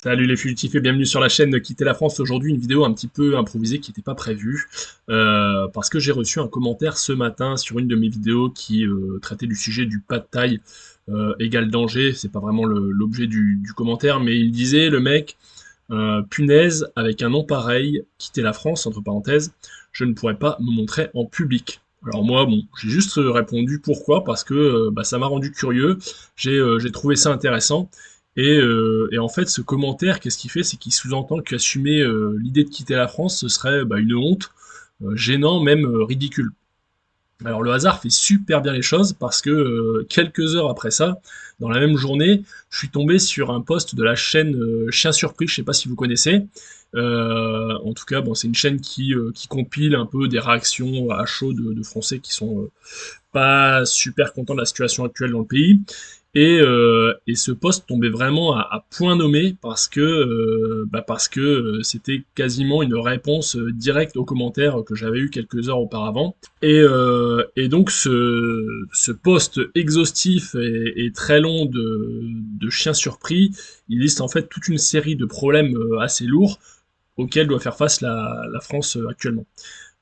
Salut les fugitifs et bienvenue sur la chaîne Quitter la France. Aujourd'hui une vidéo un petit peu improvisée qui n'était pas prévue parce que j'ai reçu un commentaire ce matin sur une de mes vidéos qui traitait du sujet du pad thai égal danger. C'est pas vraiment l'objet du commentaire, mais il disait le mec punaise, avec un nom pareil, quitter la France entre parenthèses, je ne pourrais pas me montrer en public. Alors moi, bon, j'ai juste répondu pourquoi, parce que ça m'a rendu curieux, j'ai trouvé ça intéressant, et en fait, ce commentaire, qu'est-ce qu'il fait? C'est qu'il sous-entend qu'assumer l'idée de quitter la France, ce serait une honte, gênant, même ridicule. Alors le hasard fait super bien les choses parce que quelques heures après ça, dans la même journée, je suis tombé sur un post de la chaîne Chien Surpris, je sais pas si vous connaissez. En tout cas, bon, c'est une chaîne qui compile un peu des réactions à chaud de Français qui sont pas super contents de la situation actuelle dans le pays. Et ce post tombait vraiment à point nommé parce que c'était quasiment une réponse directe aux commentaires que j'avais eu quelques heures auparavant. Et donc ce post exhaustif et très long de Chien Surpris, il liste en fait toute une série de problèmes assez lourds auxquels doit faire face la France actuellement.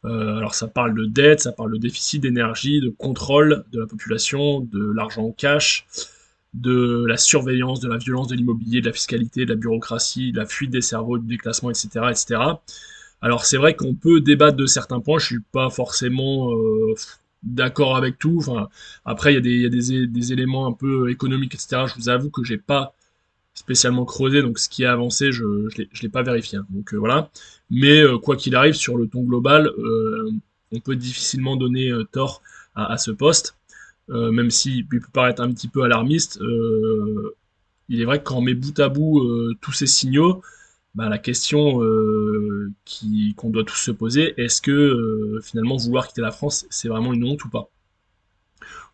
Alors ça parle de dette, ça parle de déficit d'énergie, de contrôle de la population, de l'argent en cash, de la surveillance, de la violence de l'immobilier, de la fiscalité, de la bureaucratie, de la fuite des cerveaux, du déclassement, etc., etc. Alors c'est vrai qu'on peut débattre de certains points, je suis pas forcément d'accord avec tout. Enfin, après il y a des éléments un peu économiques, etc. Je vous avoue que j'ai pas spécialement creusé, donc ce qui est avancé, je l'ai pas vérifié, hein. Donc voilà. Mais quoi qu'il arrive, sur le ton global, on peut difficilement donner tort à ce poste, même s'il peut paraître un petit peu alarmiste. Il est vrai que quand on met bout à bout tous ces signaux, bah, la question qu'on doit tous se poser, est-ce que finalement vouloir quitter la France, c'est vraiment une honte ou pas?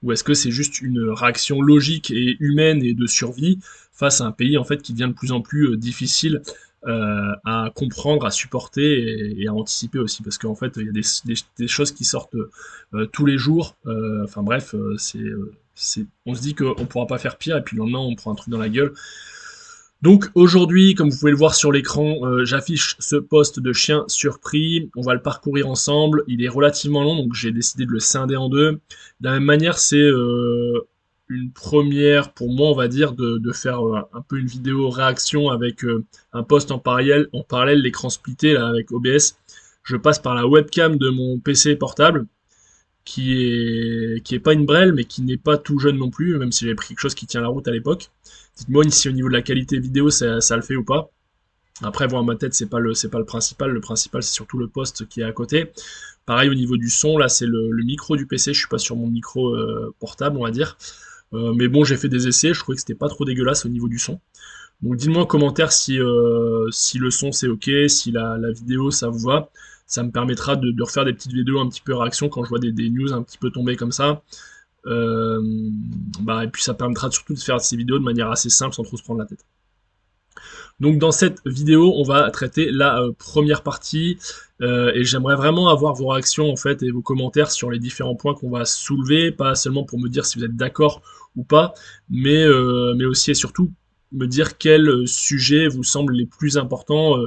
Ou est-ce que c'est juste une réaction logique et humaine et de survie face à un pays en fait qui devient de plus en plus difficile à comprendre, à supporter et à anticiper aussi, parce qu'en fait il y a des choses qui sortent tous les jours. Enfin bref, on se dit qu'on pourra pas faire pire et puis le lendemain on prend un truc dans la gueule. Donc aujourd'hui, comme vous pouvez le voir sur l'écran, j'affiche ce post de Chien Surpris. On va le parcourir ensemble. Il est relativement long, donc j'ai décidé de le scinder en deux. De la même manière, c'est une première pour moi, on va dire, de faire un peu une vidéo réaction avec un post en parallèle, l'écran splitté là, avec OBS. Je passe par la webcam de mon PC portable, qui est pas une brelle, mais qui n'est pas tout jeune non plus, même si j'avais pris quelque chose qui tient la route à l'époque. Dites-moi si au niveau de la qualité vidéo ça le fait ou pas. Après, voir ma tête, c'est pas le principal. Le principal, c'est surtout le poste qui est à côté. Pareil au niveau du son, là, c'est le micro du PC. Je suis pas sur mon micro portable, on va dire. Mais bon, j'ai fait des essais. Je trouvais que c'était pas trop dégueulasse au niveau du son. Donc, dites-moi en commentaire si le son c'est ok, si la vidéo ça vous va. Ça me permettra de refaire des petites vidéos un petit peu réaction quand je vois des news un petit peu tomber comme ça. Euh, et puis ça permettra surtout de faire ces vidéos de manière assez simple sans trop se prendre la tête. Donc dans cette vidéo, on va traiter la première partie et j'aimerais vraiment avoir vos réactions en fait et vos commentaires sur les différents points qu'on va soulever, pas seulement pour me dire si vous êtes d'accord ou pas, mais aussi et surtout me dire quels sujets vous semblent les plus importants,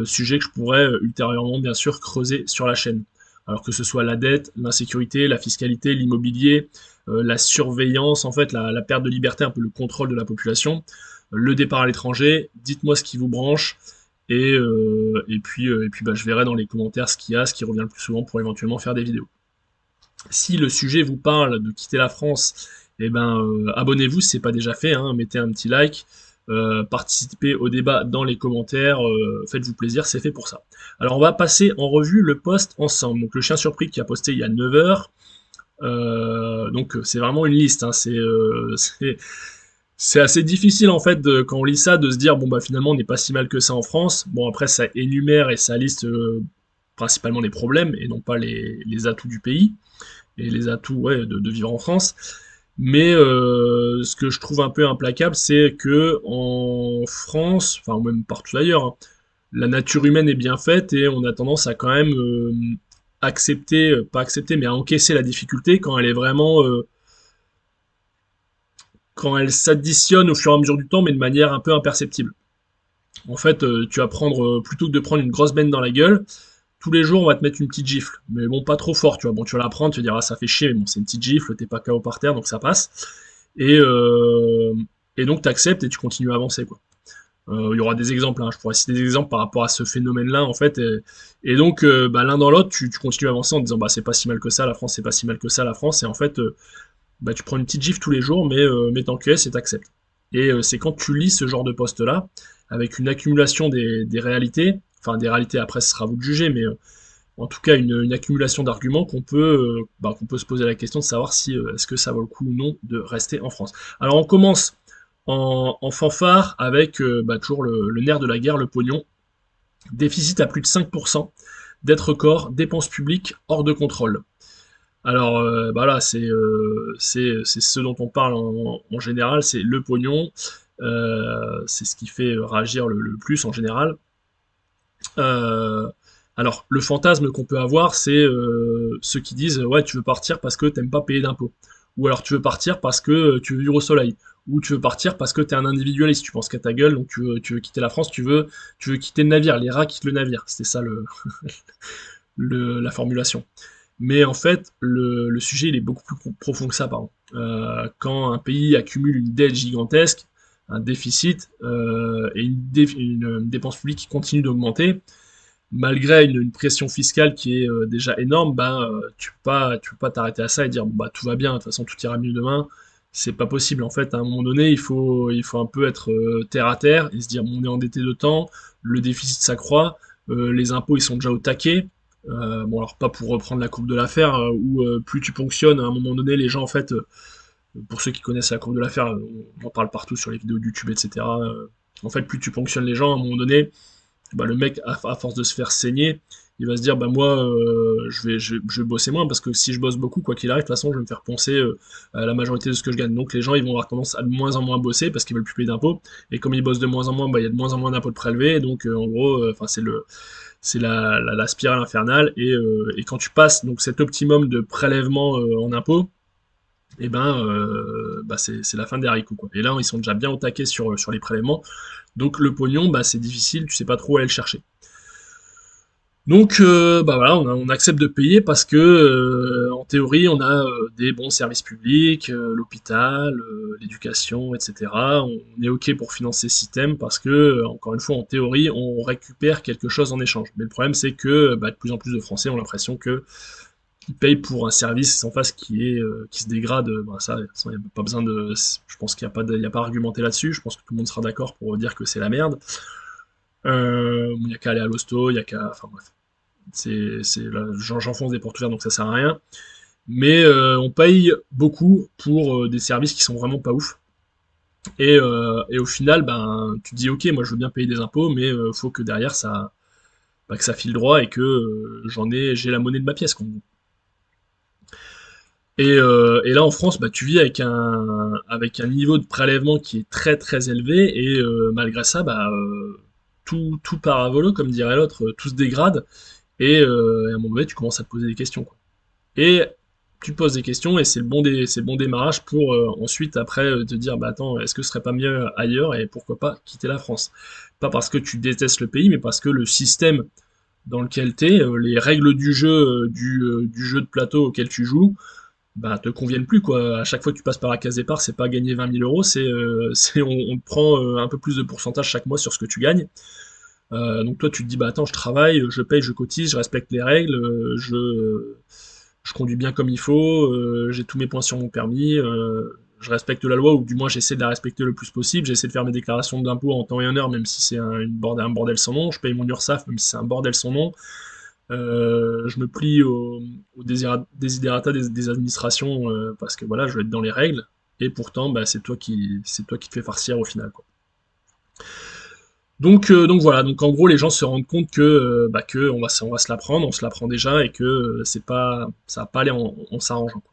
sujets que je pourrais ultérieurement bien sûr creuser sur la chaîne. Alors que ce soit la dette, l'insécurité, la fiscalité, l'immobilier, la surveillance, en fait, la perte de liberté, un peu le contrôle de la population, le départ à l'étranger, dites-moi ce qui vous branche, et puis je verrai dans les commentaires ce qu'il y a, ce qui revient le plus souvent pour éventuellement faire des vidéos. Si le sujet vous parle de quitter la France, eh ben, abonnez-vous si ce n'est pas déjà fait, hein, mettez un petit like, participez au débat dans les commentaires, faites-vous plaisir, c'est fait pour ça. Alors on va passer en revue le post ensemble. Donc le chien surpris qui a posté il y a 9 heures, donc c'est vraiment une liste, hein, c'est assez difficile en fait quand on lit ça de se dire bon bah finalement on n'est pas si mal que ça en France. Bon après ça énumère et ça liste principalement les problèmes et non pas les atouts du pays et les atouts ouais, de vivre en France. Mais ce que je trouve un peu implacable, c'est que en France, enfin même partout ailleurs, hein, la nature humaine est bien faite et on a tendance à quand même accepter, pas accepter, mais à encaisser la difficulté quand elle est vraiment quand elle s'additionne au fur et à mesure du temps, mais de manière un peu imperceptible. En fait, tu vas prendre, plutôt que de prendre une grosse benne dans la gueule, tous les jours, on va te mettre une petite gifle. Mais bon, pas trop fort, tu vois. Bon, tu vas la prendre, tu vas dire, ah, ça fait chier, mais bon, c'est une petite gifle, t'es pas KO par terre, donc ça passe. Et, euh, et donc, t'acceptes et tu continues à avancer, quoi. Il y aura des exemples, hein, je pourrais citer des exemples par rapport à ce phénomène-là, en fait. Et donc, bah, l'un dans l'autre, tu continues à avancer en te disant, bah, c'est pas si mal que ça, la France, c'est pas si mal que ça, la France. Et en fait, bah, tu prends une petite gifle tous les jours, mais t'encaisses et t'acceptes. Et c'est quand tu lis ce genre de poste-là, avec une accumulation des réalités, enfin des réalités après ce sera à vous de juger, mais en tout cas une accumulation d'arguments qu'on peut se poser la question de savoir si est-ce que ça vaut le coup ou non de rester en France. Alors on commence en fanfare avec bah, toujours le nerf de la guerre, le pognon. Déficit à plus de 5%, dette record, dépenses publiques hors de contrôle. Alors bah là, c'est ce dont on parle en général, c'est le pognon, c'est ce qui fait réagir le plus en général. Euh, alors, le fantasme qu'on peut avoir, c'est ceux qui disent ouais, tu veux partir parce que t'aimes pas payer d'impôts. Ou alors tu veux partir parce que tu veux vivre au soleil. Ou tu veux partir parce que t'es un individualiste, tu penses qu'à ta gueule, donc tu veux quitter la France, tu veux quitter le navire, les rats quittent le navire. C'était ça la formulation. Mais en fait, le sujet il est beaucoup plus profond que ça, pardon. Quand un pays accumule une dette gigantesque, un déficit et une dépense publique qui continue d'augmenter, malgré une pression fiscale qui est déjà énorme, bah, tu peux pas t'arrêter à ça et dire bon, bah, tout va bien, de toute façon tout ira mieux demain. C'est pas possible. En fait, à un moment donné, il faut un peu être terre à terre et se dire bon, on est endetté de temps, le déficit s'accroît, les impôts ils sont déjà au taquet. Bon, alors pas pour reprendre la courbe de l'affaire, où plus tu ponctionnes, à un moment donné, les gens, en fait, pour ceux qui connaissent la courbe de l'affaire, on en parle partout sur les vidéos de YouTube, etc. En fait, plus tu ponctionnes les gens, à un moment donné, bah, le mec, à force de se faire saigner, il va se dire, bah moi, je vais bosser moins, parce que si je bosse beaucoup, quoi qu'il arrive, de toute façon, je vais me faire poncer la majorité de ce que je gagne. Donc les gens, ils vont avoir tendance à de moins en moins bosser, parce qu'ils veulent plus payer d'impôts, et comme ils bossent de moins en moins, bah, il y a de moins en moins d'impôts de prélevés, et donc en gros, enfin c'est la spirale infernale, et quand tu passes donc cet optimum de prélèvement en impôts, et ben, bah c'est la fin des haricots, quoi. Et là, ils sont déjà bien au taquet sur les prélèvements, donc le pognon, bah c'est difficile, tu sais pas trop où aller le chercher. Donc, bah voilà, on accepte de payer parce que, en théorie, on a des bons services publics, l'hôpital, l'éducation, etc. On est OK pour financer ce système parce que, encore une fois, en théorie, on récupère quelque chose en échange. Mais le problème, c'est que bah, de plus en plus de Français ont l'impression que ils payent pour un service en face qui se dégrade. Bah, ça, il n'y a pas besoin de. Je pense qu'il n'y a pas il y a pas à argumenter là-dessus. Je pense que tout le monde sera d'accord pour dire que c'est la merde. Il n'y a qu'à aller à l'hosto, il y a qu'à. Enfin bref. Là, j'enfonce des portes ouvertes, donc ça sert à rien. Mais on paye beaucoup pour des services qui sont vraiment pas ouf. Et au final, ben, tu te dis, ok, moi je veux bien payer des impôts, mais faut que derrière bah, que ça file droit et que j'ai la monnaie de ma pièce, quoi. Et là en France, bah, tu vis avec un niveau de prélèvement qui est très très élevé, et malgré ça, bah, tout part à volo, comme dirait l'autre, tout se dégrade, et à un moment donné, tu commences à te poser des questions, quoi. Et tu te poses des questions, et c'est le bon démarrage pour ensuite, après, te dire, bah attends, est-ce que ce serait pas mieux ailleurs, et pourquoi pas quitter la France? Pas parce que tu détestes le pays, mais parce que le système dans lequel t'es, les règles du jeu, du jeu de plateau auquel tu joues, bah te conviennent plus, quoi. À chaque fois que tu passes par la case départ, c'est pas gagner 20 000 euros, on te prend un peu plus de pourcentage chaque mois sur ce que tu gagnes. Donc toi tu te dis bah attends, je travaille, je paye, je cotise, je respecte les règles, je conduis bien comme il faut, j'ai tous mes points sur mon permis, je respecte la loi, ou du moins j'essaie de la respecter le plus possible, j'essaie de faire mes déclarations d'impôts en temps et en heure, même si c'est un bordel sans nom, je paye mon URSSAF même si c'est un bordel sans nom. Je me plie aux desiderata des administrations, parce que voilà, je veux être dans les règles, et pourtant bah, c'est toi qui te fais farcir au final, quoi. Donc voilà, donc en gros les gens se rendent compte que on va se la prendre, on se la prend déjà, et que ça va pas aller en s'arrangeant, quoi.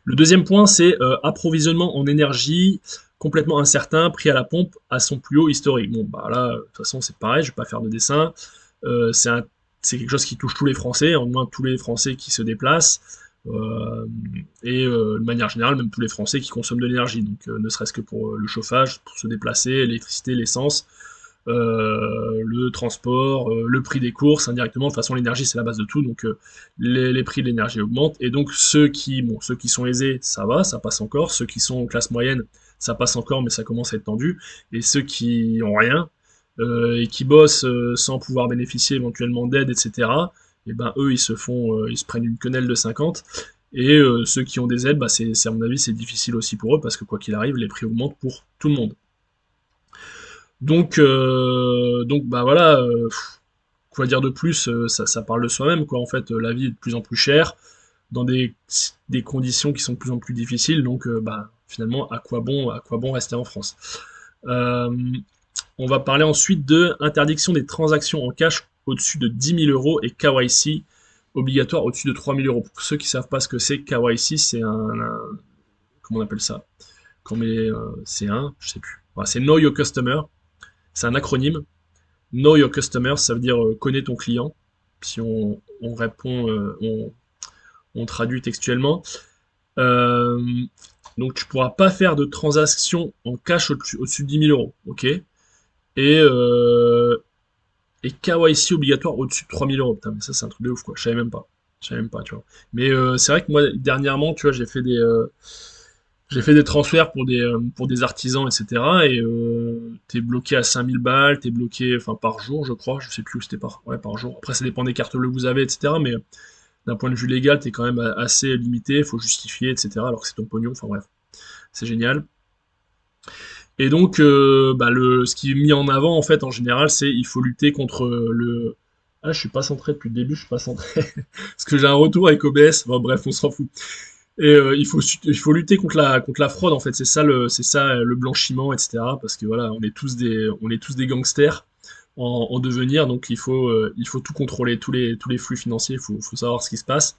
Le deuxième point, c'est approvisionnement en énergie complètement incertain, prix à la pompe à son plus haut historique. Bon bah là, de toute façon c'est pareil, je vais pas faire de dessin. Euh, c'est un- c'est quelque chose qui touche tous les Français, en moins tous les Français qui se déplacent, euh, de manière générale même tous les Français qui consomment de l'énergie. Donc ne serait-ce que pour le chauffage, pour se déplacer, l'électricité, l'essence. le transport, le prix des courses, indirectement. De toute façon, l'énergie, c'est la base de tout, donc les prix de l'énergie augmentent. Et donc, ceux qui sont aisés, ça va, ça passe encore. Ceux qui sont en classe moyenne, ça passe encore, mais ça commence à être tendu. Et ceux qui ont rien, et qui bossent sans pouvoir bénéficier éventuellement d'aide, etc., et ben eux, ils se prennent une quenelle de 50. Et ceux qui ont des aides, bah, à mon avis, c'est difficile aussi pour eux, parce que quoi qu'il arrive, les prix augmentent pour tout le monde. Donc bah voilà, quoi dire de plus, ça parle de soi-même, quoi. En fait, la vie est de plus en plus chère, dans des conditions qui sont de plus en plus difficiles, donc bah, finalement, à quoi bon rester en France? Euh, on va parler ensuite de interdiction des transactions en cash au-dessus de 10 000 € et KYC obligatoire au-dessus de 3 000 €. Pour ceux qui ne savent pas ce que c'est, KYC, c'est comment on appelle ça? C'est je sais plus. Voilà, c'est Know Your Customer. C'est un acronyme. Know Your Customer, ça veut dire connais ton client. Si on répond, on traduit textuellement. Euh, donc tu pourras pas faire de transaction en cash au-dessus de 10 000 €, ok? Et, euh, et KYC obligatoire au-dessus de 3 000 €. Putain, mais ça c'est un truc de ouf, quoi. Je savais même pas. Je savais même pas, tu vois. Mais c'est vrai que moi, dernièrement, tu vois, j'ai fait des transferts pour des artisans, etc. Et t'es bloqué à 5 000 balles, t'es bloqué, enfin par jour, je crois, je sais plus où c'était ouais, par jour. Après, ça dépend des cartes bleues que vous avez, etc. Mais d'un point de vue légal, t'es quand même assez limité, faut justifier, etc. Alors que c'est ton pognon, enfin bref, c'est génial. Et donc, bah, ce qui est mis en avant, en fait, en général, c'est il faut lutter contre le... Ah, je suis pas centré depuis le début, je suis pas centré. Parce que j'ai un retour avec OBS, bon, bref, on s'en fout. Et il faut lutter contre la fraude, en fait, c'est ça le blanchiment, etc. Parce que voilà, on est tous des gangsters en devenir, donc il faut tout contrôler, tous les flux financiers, faut savoir ce qui se passe.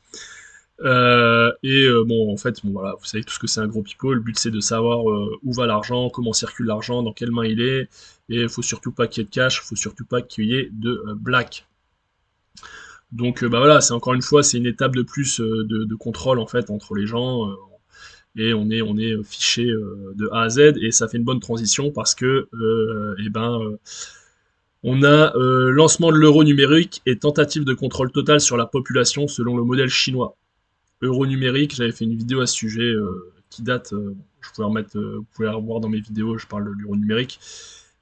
Bon, en fait, bon, voilà, vous savez tout ce que c'est un gros pipeau. Le but c'est de savoir où va l'argent, comment circule l'argent, dans quelle main il est. Et il faut surtout pas qu'il y ait de cash, il faut surtout pas qu'il y ait de black. Donc bah voilà, c'est encore une fois, c'est une étape de plus de contrôle en fait entre les gens. Et on est fiché de A à Z. Et ça fait une bonne transition parce que on a lancement de l'euro numérique et tentative de contrôle total sur la population selon le modèle chinois. Euro numérique, j'avais fait une vidéo à ce sujet qui date, vous pouvez la revoir dans mes vidéos, je parle de l'euro numérique.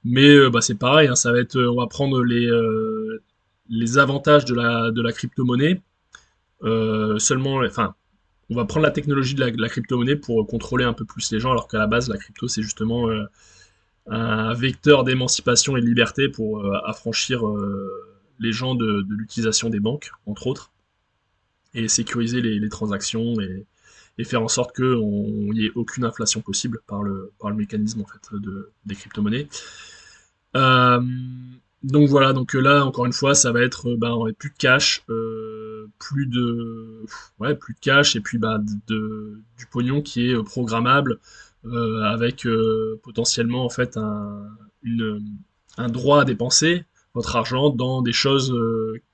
Mais bah, c'est pareil, hein, ça va être, on va prendre les avantages de la crypto-monnaie, enfin, on va prendre la technologie de la crypto-monnaie pour contrôler un peu plus les gens, alors qu'à la base, la crypto, c'est justement un vecteur d'émancipation et de liberté pour affranchir les gens de l'utilisation des banques, entre autres, et sécuriser les transactions et faire en sorte qu'il n'y ait aucune inflation possible par le mécanisme en fait, des crypto-monnaies. Euh, donc voilà, donc là encore une fois, ça va être plus de cash, plus de cash et puis bah, du pognon qui est programmable avec potentiellement en fait un droit à dépenser votre argent dans des choses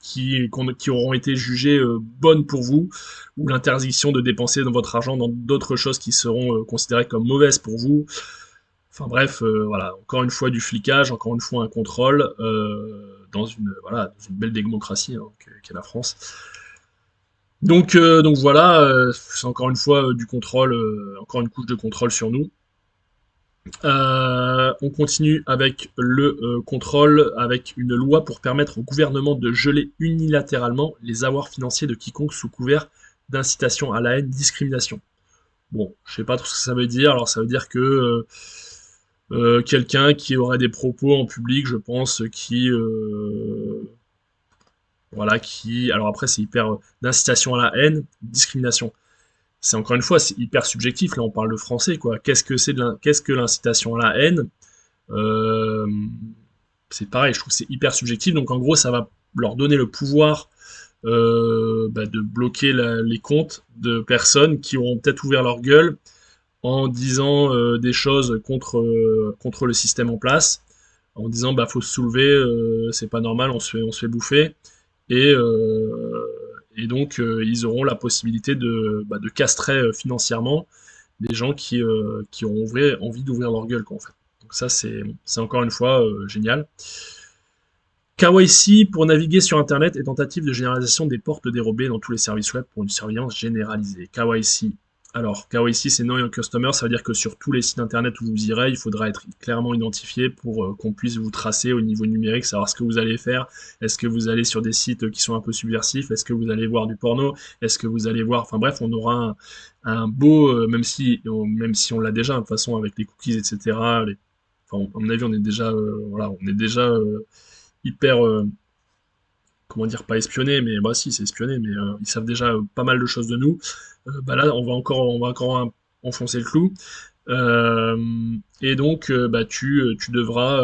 qui auront été jugées bonnes pour vous, ou l'interdiction de dépenser votre argent dans d'autres choses qui seront considérées comme mauvaises pour vous. Enfin bref, voilà, encore une fois du flicage, encore une fois un contrôle dans une belle démocratie hein, qu'est la France. Donc voilà, c'est encore une fois du contrôle, encore une couche de contrôle sur nous. On continue avec le contrôle, avec une loi pour permettre au gouvernement de geler unilatéralement les avoirs financiers de quiconque sous couvert d'incitation à la haine, discrimination. Bon, je sais pas trop ce que ça veut dire. Alors ça veut dire que quelqu'un qui aurait des propos en public, je pense, voilà, alors après c'est hyper d'incitation à la haine, discrimination. C'est encore une fois, c'est hyper subjectif. Là, on parle de français, quoi. Qu'est-ce que l'incitation à la haine? Euh, c'est pareil, je trouve que c'est hyper subjectif. Donc en gros, ça va leur donner le pouvoir de bloquer les comptes de personnes qui auront peut-être ouvert leur gueule en disant des choses contre le système en place, en disant bah faut se soulever, c'est pas normal, on se fait bouffer, et, euh, et donc ils auront la possibilité de castrer financièrement des gens qui auront envie d'ouvrir leur gueule quoi, en fait. Donc ça, c'est encore une fois génial. KYC pour naviguer sur Internet et tentative de généralisation des portes dérobées dans tous les services web pour une surveillance généralisée. KYC. Alors, KYC, c'est Know Your Customer, ça veut dire que sur tous les sites Internet où vous irez, il faudra être clairement identifié pour qu'on puisse vous tracer au niveau numérique, savoir ce que vous allez faire. Est-ce que vous allez sur des sites qui sont un peu subversifs? Est-ce que vous allez voir du porno? Est-ce que vous allez voir... Enfin bref, on aura un beau... même si on l'a déjà, de toute façon, avec les cookies, etc. Enfin, à mon avis, on est déjà... voilà, on est déjà... hyper, comment dire, pas espionné, mais bah si, c'est espionné, mais ils savent déjà pas mal de choses de nous. Bah là, on va encore enfoncer le clou. Euh, et donc, bah, tu devras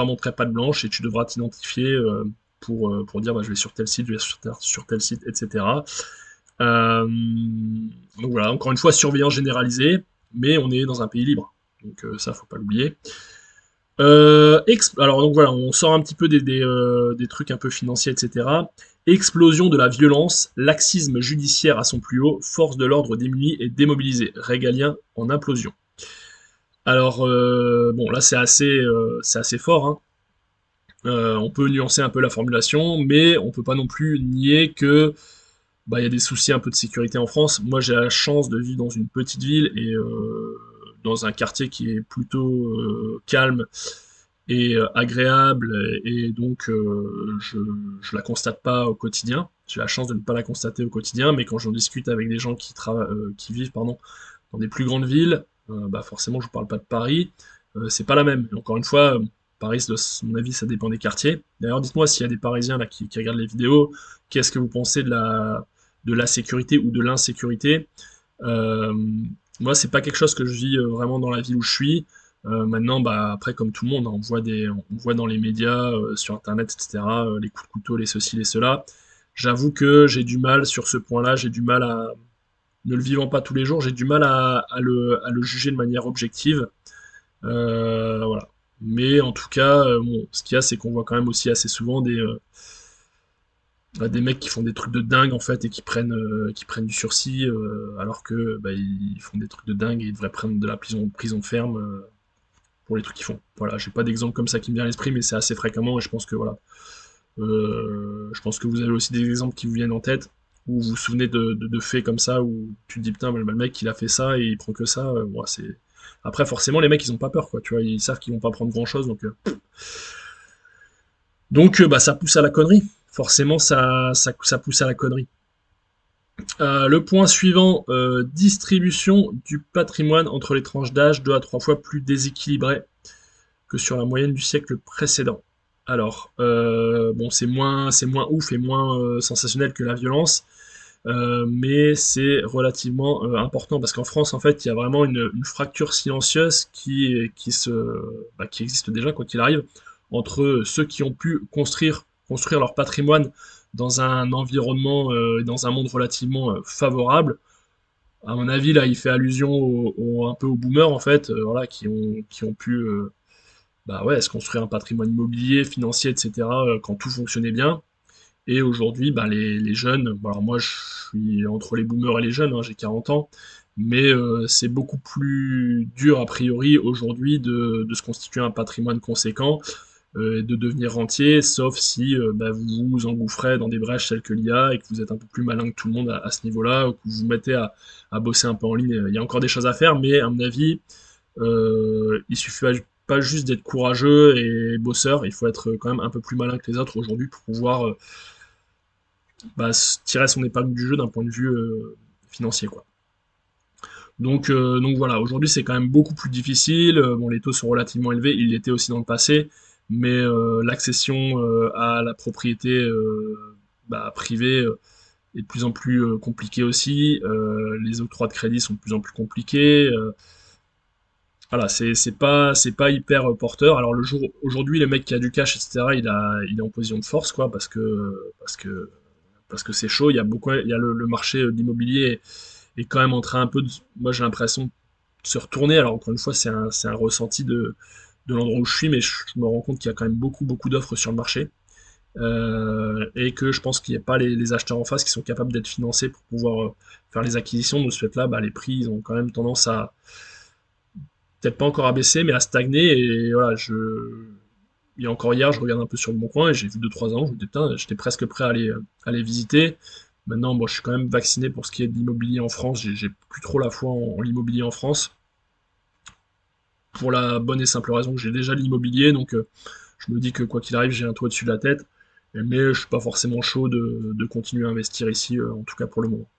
montrer patte blanche et tu devras t'identifier pour dire, bah, je vais sur tel site, je vais sur tel site, etc. Euh, donc voilà, encore une fois, surveillance généralisée, mais on est dans un pays libre. Donc ça, faut pas l'oublier. Alors donc voilà, on sort un petit peu des trucs un peu financiers, etc. Explosion de la violence, laxisme judiciaire à son plus haut, force de l'ordre démunie et démobilisée, régalien en implosion. Alors bon là c'est assez fort, hein. On peut nuancer un peu la formulation, mais on peut pas non plus nier que bah il y a des soucis un peu de sécurité en France. Moi j'ai la chance de vivre dans une petite ville et dans un quartier qui est plutôt calme et agréable et donc je la constate pas au quotidien. J'ai la chance de ne pas la constater au quotidien, mais quand j'en discute avec des gens qui vivent pardon, dans des plus grandes villes, bah forcément je ne parle pas de Paris, c'est pas la même. Et encore une fois, Paris, à mon avis, ça dépend des quartiers. D'ailleurs, dites-moi s'il y a des Parisiens là qui regardent les vidéos, qu'est-ce que vous pensez de la sécurité ou de l'insécurité? Euh, Moi, c'est pas quelque chose que je vis vraiment dans la ville où je suis. Maintenant, bah, après, comme tout le monde, hein, on voit dans les médias, sur Internet, etc., les coups de couteau, les ceci, les cela. J'avoue que j'ai du mal sur ce point-là, j'ai du mal à, ne le vivant pas tous les jours, j'ai du mal à le juger de manière objective. Voilà. Mais en tout cas, bon, ce qu'il y a, c'est qu'on voit quand même aussi assez souvent des mecs qui font des trucs de dingue en fait et qui prennent du sursis alors que bah, ils font des trucs de dingue et ils devraient prendre de la prison ferme pour les trucs qu'ils font. Voilà, j'ai pas d'exemple comme ça qui me vient à l'esprit, mais c'est assez fréquemment et je pense que voilà. Je pense que vous avez aussi des exemples qui vous viennent en tête où vous vous souvenez de faits comme ça où tu te dis putain, le mec il a fait ça et il prend que ça. Ouais, c'est... Après, forcément, les mecs ils ont pas peur quoi, tu vois, ils savent qu'ils vont pas prendre grand chose donc bah, ça pousse à la connerie. Forcément, ça pousse à la connerie. Le point suivant, distribution du patrimoine entre les tranches d'âge 2 à 3 fois plus déséquilibrée que sur la moyenne du siècle précédent. Alors, bon, c'est moins ouf et moins sensationnel que la violence, mais c'est relativement important parce qu'en France, en fait, il y a vraiment une fracture silencieuse qui existe déjà, quoi qu'il arrive, entre ceux qui ont pu construire leur patrimoine dans un environnement, dans un monde relativement favorable. À mon avis, là, il fait allusion un peu aux boomers, en fait, voilà, qui ont pu bah ouais, se construire un patrimoine immobilier, financier, etc., quand tout fonctionnait bien. Et aujourd'hui, bah, les jeunes, bon, alors moi je suis entre les boomers et les jeunes, hein, j'ai 40 ans, mais c'est beaucoup plus dur a priori aujourd'hui de se constituer un patrimoine conséquent et de devenir rentier, sauf si bah, vous vous engouffrez dans des brèches telles que l'IA et que vous êtes un peu plus malin que tout le monde à ce niveau-là, ou que vous vous mettez à bosser un peu en ligne. Il y a encore des choses à faire, mais à mon avis, il suffit pas juste d'être courageux et bosseur, il faut être quand même un peu plus malin que les autres aujourd'hui pour pouvoir bah, tirer son épingle du jeu d'un point de vue financier, quoi. Donc voilà, aujourd'hui c'est quand même beaucoup plus difficile. Bon, les taux sont relativement élevés, ils l'étaient aussi dans le passé, mais l'accession à la propriété bah, privée est de plus en plus compliquée aussi. Les octrois de crédit sont de plus en plus compliqués. Voilà, c'est pas hyper porteur. Alors aujourd'hui, le mec qui a du cash, etc., il est en position de force, quoi, parce que c'est chaud. Il y a le marché de l'immobilier est quand même en train un peu de, moi j'ai l'impression de se retourner. Alors encore une fois, c'est un ressenti de l'endroit où je suis, mais je me rends compte qu'il y a quand même beaucoup d'offres sur le marché. Et que je pense qu'il n'y a pas les acheteurs en face qui sont capables d'être financés pour pouvoir faire les acquisitions. De ce fait-là, bah, les prix ils ont quand même tendance peut-être pas encore à baisser, mais à stagner. Et voilà, il y a encore hier, je regarde un peu sur le Bon Coin et j'ai vu deux trois ans. Je me dis, putain, j'étais presque prêt à les visiter. Maintenant, bon, je suis quand même vacciné pour ce qui est de l'immobilier en France. J'ai plus trop la foi en l'immobilier en France. Pour la bonne et simple raison que j'ai déjà l'immobilier. Donc, je me dis que quoi qu'il arrive, j'ai un toit dessus de la tête. Mais je suis pas forcément chaud de continuer à investir ici, en tout cas pour le moment.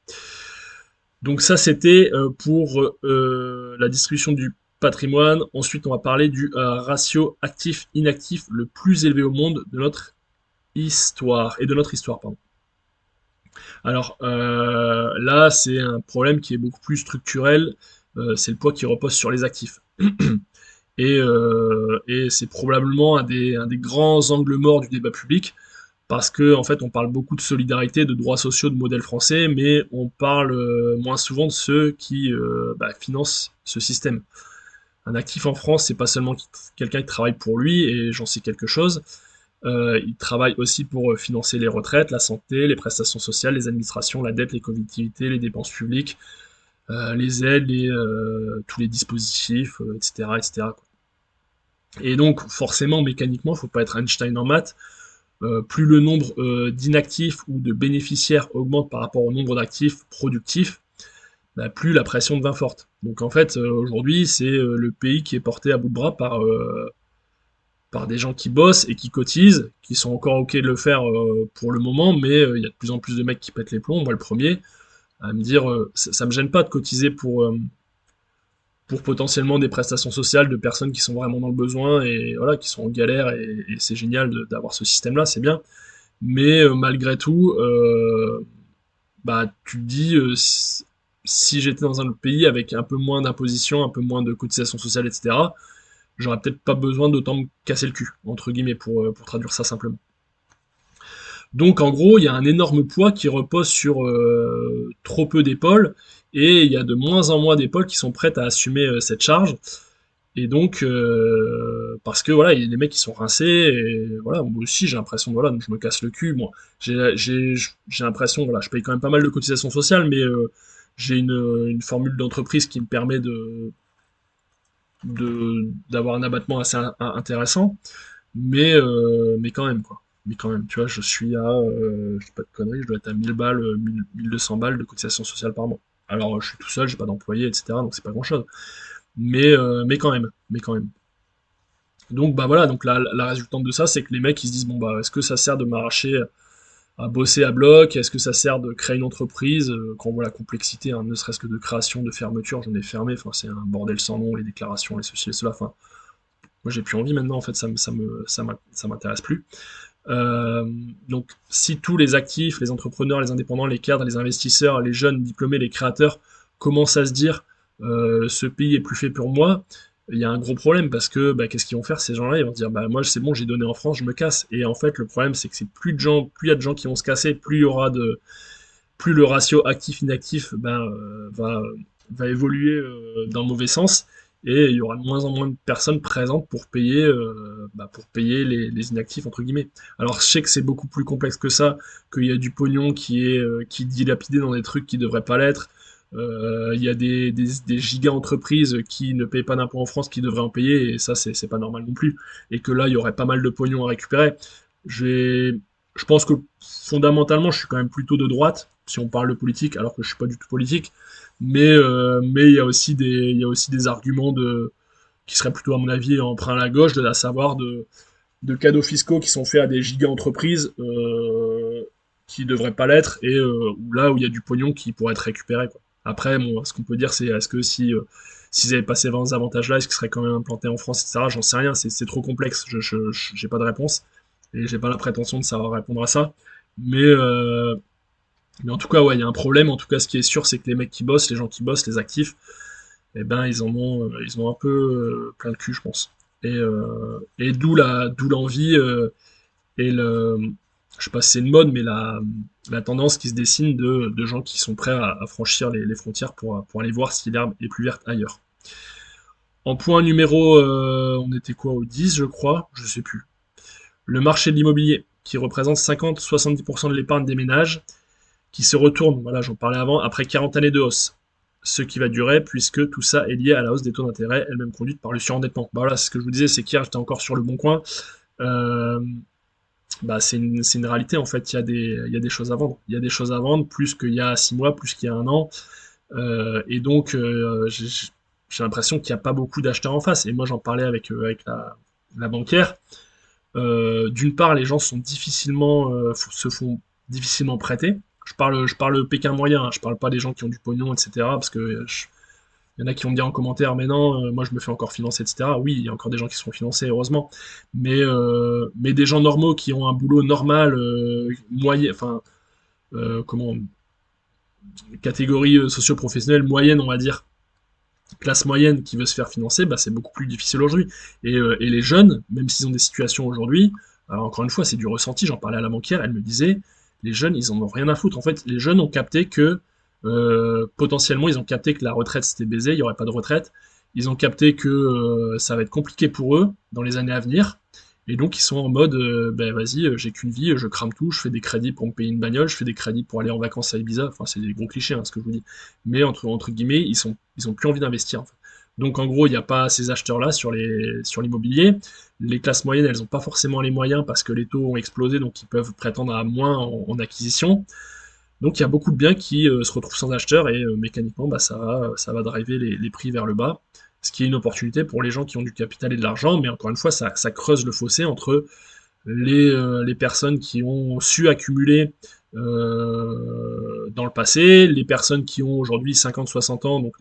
Donc ça, c'était pour la distribution du patrimoine. Ensuite, on va parler du ratio actif-inactif le plus élevé au monde de notre histoire, et de notre histoire, pardon. Alors là, c'est un problème qui est beaucoup plus structurel, c'est le poids qui repose sur les actifs. Et c'est probablement un des grands angles morts du débat public, parce que en fait on parle beaucoup de solidarité, de droits sociaux, de modèle français, mais on parle moins souvent de ceux qui financent ce système. Un actif en France, c'est pas seulement quelqu'un qui travaille pour lui, et j'en sais quelque chose. Il travaille aussi pour financer les retraites, la santé, les prestations sociales, les administrations, la dette, les collectivités, les dépenses publiques, les aides, tous les dispositifs, etc., etc. Quoi. Et donc forcément, mécaniquement, il faut pas être Einstein en maths. Plus le nombre d'inactifs ou de bénéficiaires augmente par rapport au nombre d'actifs productifs, plus la pression devient forte. Donc en fait, aujourd'hui, c'est le pays qui est porté à bout de bras par des gens qui bossent et qui cotisent, qui sont encore ok de le faire pour le moment, mais il y a de plus en plus de mecs qui pètent les plombs, moi le premier, à me dire, ça me gêne pas de cotiser pour potentiellement des prestations sociales de personnes qui sont vraiment dans le besoin et voilà, qui sont en galère, et c'est génial d'avoir ce système-là, c'est bien. Mais malgré tout, tu te dis, si j'étais dans un autre pays avec un peu moins d'imposition, un peu moins de cotisations sociales, etc., j'aurais peut-être pas besoin d'autant me casser le cul, entre guillemets, pour traduire ça simplement. Donc en gros, il y a un énorme poids qui repose sur trop peu d'épaules, et il y a de moins en moins d'épaules qui sont prêtes à assumer cette charge. Et donc, parce que voilà, il y a des mecs qui sont rincés, et voilà, moi aussi j'ai l'impression, voilà, donc je me casse le cul, moi. J'ai l'impression, voilà, je paye quand même pas mal de cotisations sociales, mais j'ai une formule d'entreprise qui me permet d'avoir un abattement assez intéressant, mais quand même, quoi. Mais quand même, tu vois, je suis à, je dis pas de conneries, je dois être à 1000 balles, 1200 balles de cotisations sociales par mois. Alors, je suis tout seul, j'ai pas d'employé, etc., donc c'est pas grand-chose. Mais quand même, mais quand même. Donc bah voilà, donc la résultante de ça, c'est que les mecs ils se disent bon bah est-ce que ça sert de m'arracher à bosser à bloc, est-ce que ça sert de créer une entreprise, quand on voit la complexité, hein, ne serait-ce que de création, de fermeture, j'en ai fermé, enfin c'est un bordel sans nom, les déclarations, les ceci, les cela, enfin moi j'ai plus envie maintenant en fait, ça m'intéresse plus. Euh, donc si tous les actifs, les entrepreneurs, les indépendants, les cadres, les investisseurs, les jeunes diplômés, les créateurs commencent à se dire ce pays est plus fait pour moi, il y a un gros problème parce que qu'est-ce qu'ils vont faire ces gens-là? Ils vont se dire bah moi c'est bon, j'ai donné en France, je me casse. Et en fait le problème c'est que c'est plus de gens, plus il y a de gens qui vont se casser, plus le ratio actif-inactif va évoluer dans le mauvais sens, et il y aura de moins en moins de personnes présentes pour payer les inactifs entre guillemets. Alors je sais que c'est beaucoup plus complexe que ça, qu'il y a du pognon qui est dilapidé dans des trucs qui devraient pas l'être. Il y a des giga entreprises qui ne payent pas d'impôts en France qui devraient en payer, et ça c'est pas normal non plus. Et que là il y aurait pas mal de pognon à récupérer. J'ai je pense que fondamentalement, je suis quand même plutôt de droite, si on parle de politique, alors que je suis pas du tout politique. Mais il y a aussi des arguments qui seraient plutôt, à mon avis, emprunts à la gauche, de la savoir de cadeaux fiscaux qui sont faits à des giga-entreprises qui devraient pas l'être, et où là où il y a du pognon qui pourrait être récupéré, quoi. Après, bon, ce qu'on peut dire, c'est est-ce que si s'ils avaient pas ces avantages-là, est-ce qu'ils seraient quand même implantés en France, etc. J'en sais rien, c'est trop complexe, j'ai pas de réponse, et j'ai pas la prétention de savoir répondre à ça. Mais, euh, mais en tout cas, ouais, il y a un problème. En tout cas, ce qui est sûr, c'est que les mecs qui bossent, les gens qui bossent, les actifs, eh ben, ils ont un peu plein le cul, je pense. Et d'où l'envie et le, je sais pas si c'est une mode, mais la tendance qui se dessine de gens qui sont prêts à franchir les frontières pour aller voir si l'herbe est plus verte ailleurs. En point numéro, on était quoi au 10, je crois, je sais plus. Le marché de l'immobilier, qui représente 50-70% de l'épargne des ménages, qui se retourne, voilà, j'en parlais avant, après 40 années de hausse. ce qui va durer, puisque tout ça est lié à la hausse des taux d'intérêt, elle-même conduite par le surendettement. Bah voilà, c'est ce que je vous disais, c'est qu'hier j'étais encore sur le bon coin. Euh, Bah c'est une réalité en fait, il y a des choses à vendre. Il y a des choses à vendre, plus qu'il y a 6 mois, plus qu'il y a un an. Et donc j'ai l'impression qu'il n'y a pas beaucoup d'acheteurs en face. Et moi j'en parlais avec la banquière. D'une part, les gens sont difficilement, se font difficilement prêter. Je parle Pékin moyen, hein, je parle pas des gens qui ont du pognon, etc. Parce que il y en a qui vont me dire en commentaire, mais non, moi je me fais encore financer, etc. Oui, il y a encore des gens qui seront financés, heureusement. Mais des gens normaux qui ont un boulot normal, moyen, enfin, comment, catégorie socio-professionnelle moyenne, on va dire, classe moyenne qui veut se faire financer, bah, c'est beaucoup plus difficile aujourd'hui. Et les jeunes, même s'ils ont des situations aujourd'hui, alors encore une fois, c'est du ressenti, j'en parlais à la banquière, elle me disait, les jeunes, ils en ont rien à foutre. En fait, les jeunes ont capté que, potentiellement, ils ont capté que la retraite c'était baisé, il n'y aurait pas de retraite. Ils ont capté que ça va être compliqué pour eux dans les années à venir. Et donc ils sont en mode, ben vas-y, j'ai qu'une vie, je crame tout, je fais des crédits pour me payer une bagnole, je fais des crédits pour aller en vacances à Ibiza, enfin c'est des gros clichés hein, ce que je vous dis. Mais entre guillemets, ils ont plus envie d'investir en fait. Donc en gros, il n'y a pas ces acheteurs-là sur l'immobilier. Les classes moyennes, elles n'ont pas forcément les moyens parce que les taux ont explosé, donc ils peuvent prétendre à moins en acquisition. Donc il y a beaucoup de biens qui se retrouvent sans acheteur et mécaniquement, bah, ça va driver les prix vers le bas, ce qui est une opportunité pour les gens qui ont du capital et de l'argent, mais encore une fois, ça creuse le fossé entre les personnes qui ont su accumuler dans le passé, les personnes qui ont aujourd'hui 50-60 ans, donc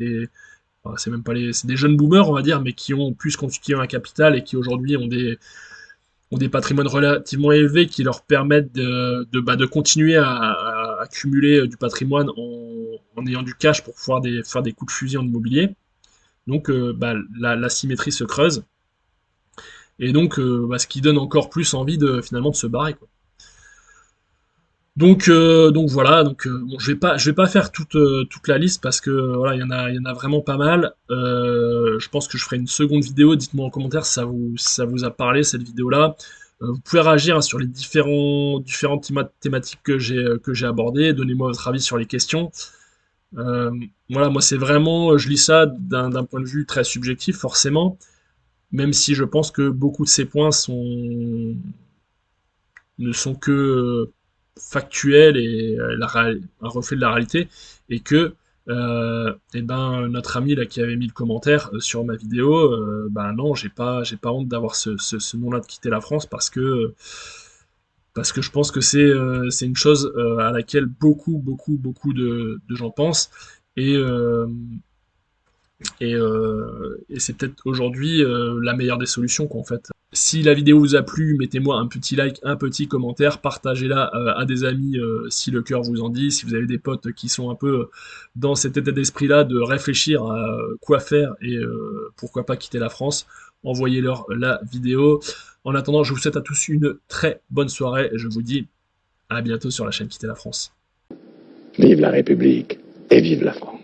enfin, c'est même pas c'est des jeunes boomers, on va dire, mais qui ont pu se constituer un capital et qui aujourd'hui ont des patrimoines relativement élevés qui leur permettent de continuer à accumuler du patrimoine en ayant du cash pour pouvoir faire des coups de fusil en immobilier. Donc bah, la symétrie se creuse. Et donc, bah, ce qui donne encore plus envie finalement de se barrer, quoi. Donc voilà, bon, je vais pas faire toute la liste parce que voilà, il y en a vraiment pas mal. Je pense que je ferai une seconde vidéo. Dites-moi en commentaire si ça vous a parlé cette vidéo-là. Vous pouvez réagir hein, sur les différentes thématiques que j'ai abordées. Donnez-moi votre avis sur les questions. Euh, voilà, moi c'est vraiment, je lis ça d'un point de vue très subjectif forcément, même si je pense que beaucoup de ces points ne sont que factuels et un reflet de la réalité, et que et ben notre ami là qui avait mis le commentaire sur ma vidéo, ben non, j'ai pas honte d'avoir ce nom-là de quitter la France parce que je pense que c'est une chose à laquelle beaucoup de gens pensent et et c'est peut-être aujourd'hui la meilleure des solutions quoi, en fait. Si la vidéo vous a plu, mettez-moi un petit like, un petit commentaire, partagez-la à des amis si le cœur vous en dit, si vous avez des potes qui sont un peu dans cet état d'esprit-là de réfléchir à quoi faire et pourquoi pas quitter la France, envoyez-leur la vidéo. En attendant, je vous souhaite à tous une très bonne soirée et je vous dis à bientôt sur la chaîne Quitter la France. Vive la République et vive la France.